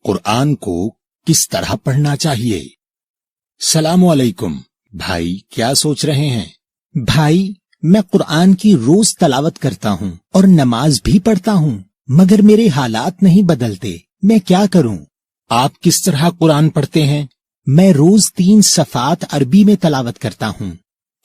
قرآن کو کس طرح پڑھنا چاہیے؟ السلام علیکم بھائی، کیا سوچ رہے ہیں؟ بھائی، میں قرآن کی روز تلاوت کرتا ہوں اور نماز بھی پڑھتا ہوں، مگر میرے حالات نہیں بدلتے، میں کیا کروں؟ آپ کس طرح قرآن پڑھتے ہیں؟ میں روز 3 صفحات عربی میں تلاوت کرتا ہوں۔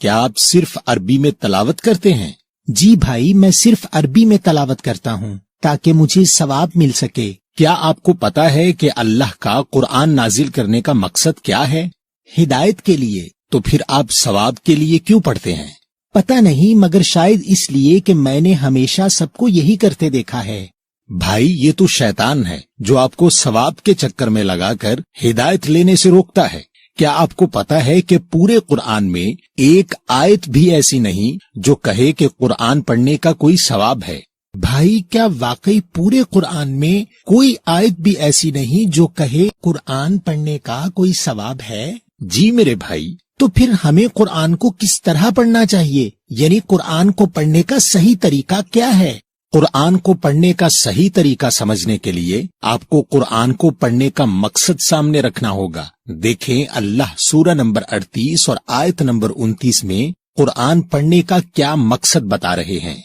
کیا آپ صرف عربی میں تلاوت کرتے ہیں؟ جی بھائی، میں صرف عربی میں تلاوت کرتا ہوں تاکہ مجھے ثواب مل سکے۔ کیا آپ کو پتا ہے کہ اللہ کا قرآن نازل کرنے کا مقصد کیا ہے؟ ہدایت کے لیے۔ تو پھر آپ ثواب کے لیے کیوں پڑھتے ہیں؟ پتہ نہیں، مگر شاید اس لیے کہ میں نے ہمیشہ سب کو یہی کرتے دیکھا ہے۔ بھائی، یہ تو شیطان ہے جو آپ کو ثواب کے چکر میں لگا کر ہدایت لینے سے روکتا ہے۔ کیا آپ کو پتا ہے کہ پورے قرآن میں ایک آیت بھی ایسی نہیں جو کہے کہ قرآن پڑھنے کا کوئی ثواب ہے؟ بھائی، کیا واقعی پورے قرآن میں کوئی آیت بھی ایسی نہیں جو کہے قرآن پڑھنے کا کوئی ثواب ہے؟ جی میرے بھائی۔ تو پھر ہمیں قرآن کو کس طرح پڑھنا چاہیے؟ یعنی قرآن کو پڑھنے کا صحیح طریقہ کیا ہے؟ قرآن کو پڑھنے کا صحیح طریقہ سمجھنے کے لیے آپ کو قرآن کو پڑھنے کا مقصد سامنے رکھنا ہوگا۔ دیکھیں اللہ سورہ نمبر 38 اور آیت نمبر 29 میں قرآن پڑھنے کا کیا مقصد بتا رہے ہیں۔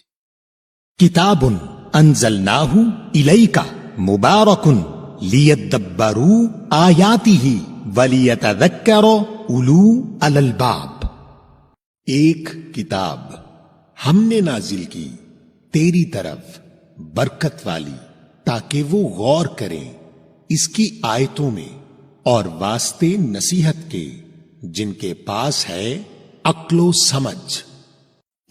کتاب انزلناہ الیک مبارک لیدبروا آیاتہ ولیتذکر اولو الالباب۔ ایک کتاب ہم نے نازل کی تیری طرف برکت والی، تاکہ وہ غور کریں اس کی آیتوں میں اور واسطے نصیحت کے جن کے پاس ہے عقل و سمجھ۔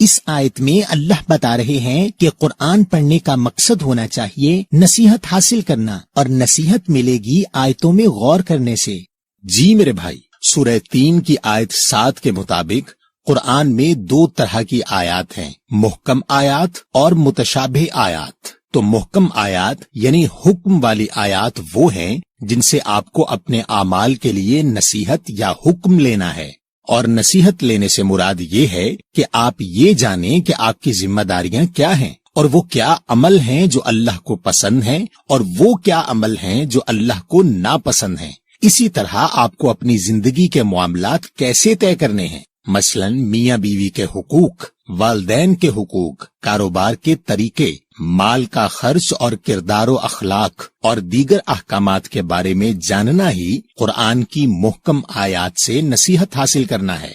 اس آیت میں اللہ بتا رہے ہیں کہ قرآن پڑھنے کا مقصد ہونا چاہیے نصیحت حاصل کرنا، اور نصیحت ملے گی آیتوں میں غور کرنے سے۔ جی میرے بھائی، سورہ 3 کی آیت 7 کے مطابق قرآن میں 2 طرح کی آیات ہیں، محکم آیات اور متشابہ آیات۔ تو محکم آیات یعنی حکم والی آیات وہ ہیں جن سے آپ کو اپنے اعمال کے لیے نصیحت یا حکم لینا ہے، اور نصیحت لینے سے مراد یہ ہے کہ آپ یہ جانیں کہ آپ کی ذمہ داریاں کیا ہیں، اور وہ کیا عمل ہیں جو اللہ کو پسند ہیں، اور وہ کیا عمل ہیں جو اللہ کو ناپسند ہیں۔ اسی طرح آپ کو اپنی زندگی کے معاملات کیسے طے کرنے ہیں، مثلا میاں بیوی کے حقوق، والدین کے حقوق، کاروبار کے طریقے، مال کا خرچ اور کردار و اخلاق اور دیگر احکامات کے بارے میں جاننا ہی قرآن کی محکم آیات سے نصیحت حاصل کرنا ہے۔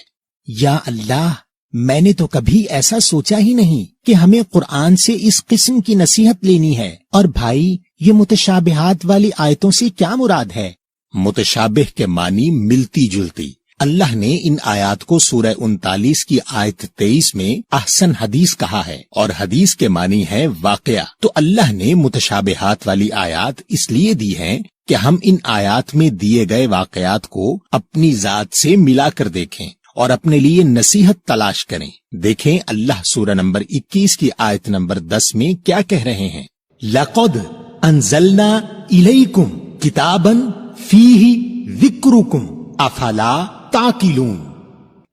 یا اللہ، میں نے تو کبھی ایسا سوچا ہی نہیں کہ ہمیں قرآن سے اس قسم کی نصیحت لینی ہے۔ اور بھائی، یہ متشابہات والی آیتوں سے کیا مراد ہے؟ متشابہ کے معنی ملتی جلتی۔ اللہ نے ان آیات کو سورہ 39 کی آیت 23 میں احسن حدیث کہا ہے، اور حدیث کے معنی ہے واقعہ۔ تو اللہ نے متشابہات والی آیات اس لیے دی ہیں کہ ہم ان آیات میں دیے گئے واقعات کو اپنی ذات سے ملا کر دیکھیں اور اپنے لیے نصیحت تلاش کریں۔ دیکھیں اللہ سورہ نمبر 21 کی آیت نمبر 10 میں کیا کہہ رہے ہیں۔ لَقَدْ أَنزَلْنَا إِلَيْكُمْ كِتَابًا فِيهِ ذِكْرُكُمْ أَفَلَا تَعْقِلُونَ۔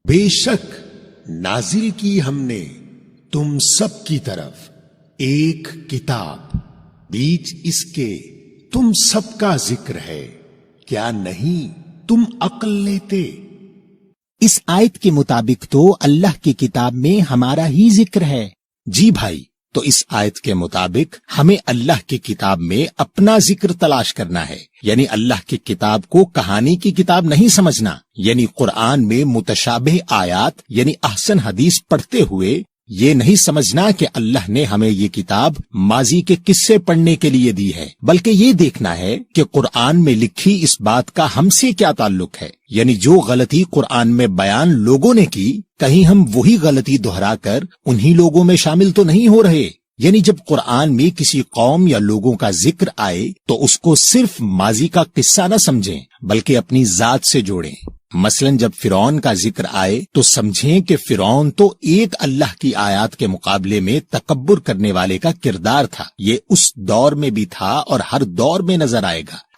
بے شک نازل کی ہم نے تم سب کی طرف ایک کتاب، بیچ اس کے تم سب کا ذکر ہے، کیا نہیں تم عقل لیتے؟ اس آیت کے مطابق تو اللہ کی کتاب میں ہمارا ہی ذکر ہے۔ جی بھائی، تو اس آیت کے مطابق ہمیں اللہ کی کتاب میں اپنا ذکر تلاش کرنا ہے، یعنی اللہ کی کتاب کو کہانی کی کتاب نہیں سمجھنا، یعنی قرآن میں متشابہ آیات یعنی احسن حدیث پڑھتے ہوئے یہ نہیں سمجھنا کہ اللہ نے ہمیں یہ کتاب ماضی کے قصے پڑھنے کے لیے دی ہے، بلکہ یہ دیکھنا ہے کہ قرآن میں لکھی اس بات کا ہم سے کیا تعلق ہے، یعنی جو غلطی قرآن میں بیان لوگوں نے کی، کہیں ہم وہی غلطی دہرا کر انہی لوگوں میں شامل تو نہیں ہو رہے۔ یعنی جب قرآن میں کسی قوم یا لوگوں کا ذکر آئے تو اس کو صرف ماضی کا قصہ نہ سمجھیں بلکہ اپنی ذات سے جوڑیں۔ مثلا جب فرعون کا ذکر آئے تو سمجھیں کہ فرعون تو ایک اللہ کی آیات کے مقابلے میں تکبر کرنے والے کا کردار تھا، یہ اس دور میں بھی تھا اور ہر دور میں نظر آئے گا۔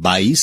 22,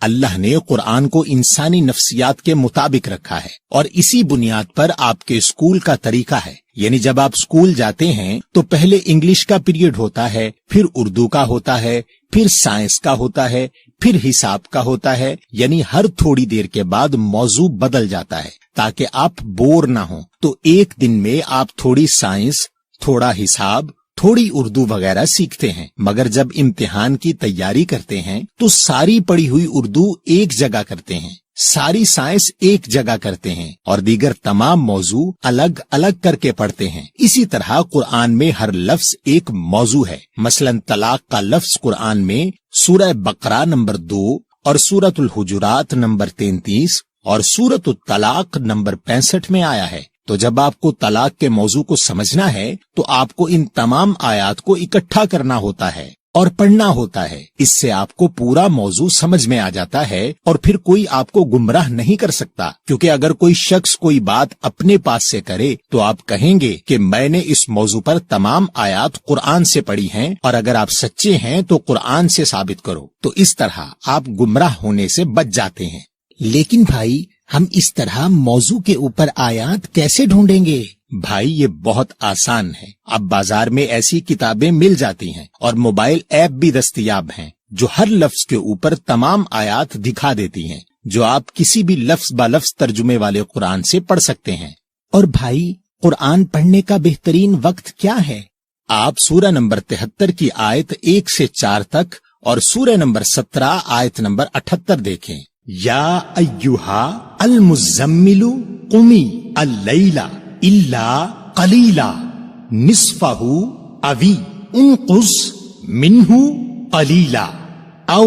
اللہ نے قرآن کو انسانی نفسیات کے مطابق رکھا ہے اور اسی بنیاد پر آپ کے اسکول کا طریقہ ہے. یعنی جب آپ اسکول جاتے ہیں تو پہلے انگلش کا پیریڈ ہوتا ہے، پھر اردو کا ہوتا ہے، پھر سائنس کا ہوتا ہے، پھر حساب کا ہوتا ہے. یعنی ہر تھوڑی دیر کے بعد موضوع بدل جاتا ہے تاکہ آپ بور نہ ہوں. تو ایک دن میں آپ تھوڑی سائنس، تھوڑا حساب، تھوڑی اردو وغیرہ سیکھتے ہیں، مگر جب امتحان کی تیاری کرتے ہیں تو ساری پڑھی ہوئی اردو ایک جگہ کرتے ہیں، ساری سائنس ایک جگہ کرتے ہیں اور دیگر تمام موضوع الگ الگ کر کے پڑھتے ہیں. اسی طرح قرآن میں ہر لفظ ایک موضوع ہے. مثلا طلاق کا لفظ قرآن میں سورہ بقرہ نمبر 2 اور سورۃ الحجرات نمبر 33 اور سورۃ الطلاق نمبر 65 میں آیا ہے. تو جب آپ کو طلاق کے موضوع کو سمجھنا ہے تو آپ کو ان تمام آیات کو اکٹھا کرنا ہوتا ہے اور پڑھنا ہوتا ہے. اس سے آپ کو پورا موضوع سمجھ میں آ جاتا ہے اور پھر کوئی آپ کو گمراہ نہیں کر سکتا. کیونکہ اگر کوئی شخص کوئی بات اپنے پاس سے کرے تو آپ کہیں گے کہ میں نے اس موضوع پر تمام آیات قرآن سے پڑھی ہیں، اور اگر آپ سچے ہیں تو قرآن سے ثابت کرو. تو اس طرح آپ گمراہ ہونے سے بچ جاتے ہیں. لیکن بھائی ہم اس طرح موضوع کے اوپر آیات کیسے ڈھونڈیں گے؟ بھائی یہ بہت آسان ہے. اب بازار میں ایسی کتابیں مل جاتی ہیں اور موبائل ایپ بھی دستیاب ہیں جو ہر لفظ کے اوپر تمام آیات دکھا دیتی ہیں، جو آپ کسی بھی لفظ با لفظ ترجمے والے قرآن سے پڑھ سکتے ہیں. اور بھائی قرآن پڑھنے کا بہترین وقت کیا ہے؟ آپ سورہ نمبر 73 کی آیت 1 سے 4 تک اور سورہ نمبر 17 آیت نمبر 78 دیکھیں. یا ایہا المزمل قمی اللیل الا قلیلا نصفہ اوی انقص منہ قلیلا او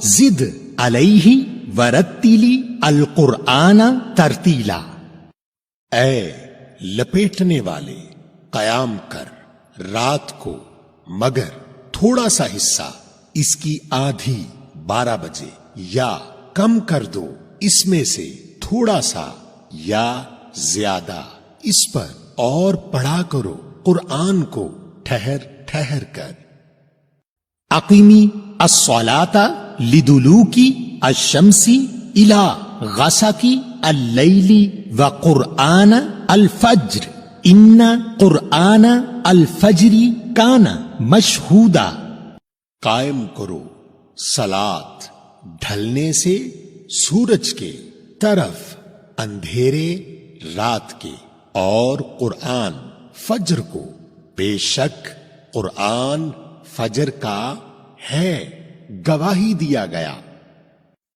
زد علیہ ورتلی القرآن ترتیلا. اے لپیٹنے والے قیام کر رات کو، مگر تھوڑا سا حصہ، اس کی آدھی 12 بجے، یا کم کر دو اس میں سے تھوڑا سا یا زیادہ، اس پر اور پڑھا کرو قرآن کو ٹھہر ٹھہر کر. اقیمی الصلاۃ لدلوک الشمس الی غسق اللیل وقرآن الفجر ان قرآن الفجر کان مشہودا. قائم کرو صلاۃ ڈھلنے سے سورج کے طرف اندھیرے رات کے، اور قرآن فجر کو، بے شک قرآن فجر کا ہے گواہی دیا گیا.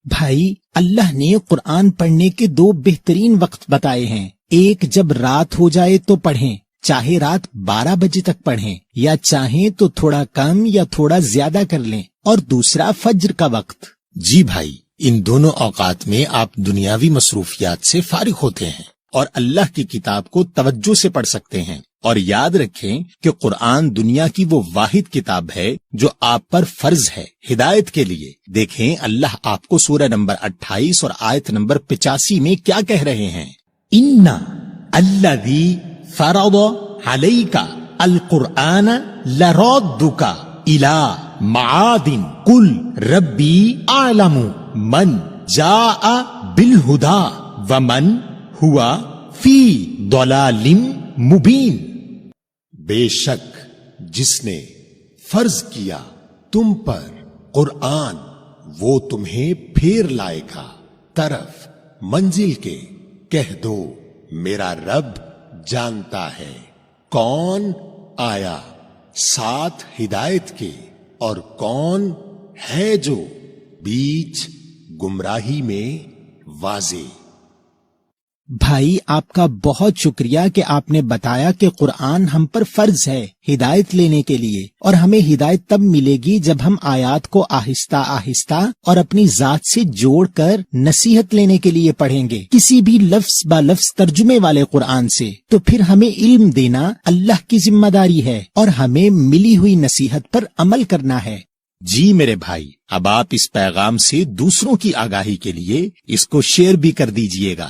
بھائی اللہ نے قرآن پڑھنے کے 2 بہترین وقت بتائے ہیں. ایک جب رات ہو جائے تو پڑھیں، چاہے رات 12 بجے تک پڑھیں یا چاہیں تو تھوڑا کم یا تھوڑا زیادہ کر لیں، اور دوسرا فجر کا وقت. جی بھائی، ان دونوں اوقات میں آپ دنیاوی مصروفیات سے فارغ ہوتے ہیں اور اللہ کی کتاب کو توجہ سے پڑھ سکتے ہیں. اور یاد رکھیں کہ قرآن دنیا کی وہ واحد کتاب ہے جو آپ پر فرض ہے ہدایت کے لیے. دیکھیں اللہ آپ کو سورہ نمبر 28 اور آیت نمبر 85 میں کیا کہہ رہے ہیں. ان الذی فرض علیک القرآن لرادک الی معاد قل ربی اعلم من جاء بالہدی ومن ہوا فی ضلال مبین. بے شک جس نے فرض کیا تم پر قرآن، وہ تمہیں پھیر لائے گا طرف منزل کے. کہہ دو میرا رب جانتا ہے کون آیا ساتھ ہدایت کے اور کون ہے جو بیچ گمراہی میں واضح. بھائی آپ کا بہت شکریہ کہ آپ نے بتایا کہ قرآن ہم پر فرض ہے ہدایت لینے کے لیے، اور ہمیں ہدایت تب ملے گی جب ہم آیات کو آہستہ آہستہ اور اپنی ذات سے جوڑ کر نصیحت لینے کے لیے پڑھیں گے کسی بھی لفظ با لفظ ترجمے والے قرآن سے. تو پھر ہمیں علم دینا اللہ کی ذمہ داری ہے اور ہمیں ملی ہوئی نصیحت پر عمل کرنا ہے. جی میرے بھائی، اب آپ اس پیغام سے دوسروں کی آگاہی کے لیے اس کو شیئر بھی کر دیجئے گا.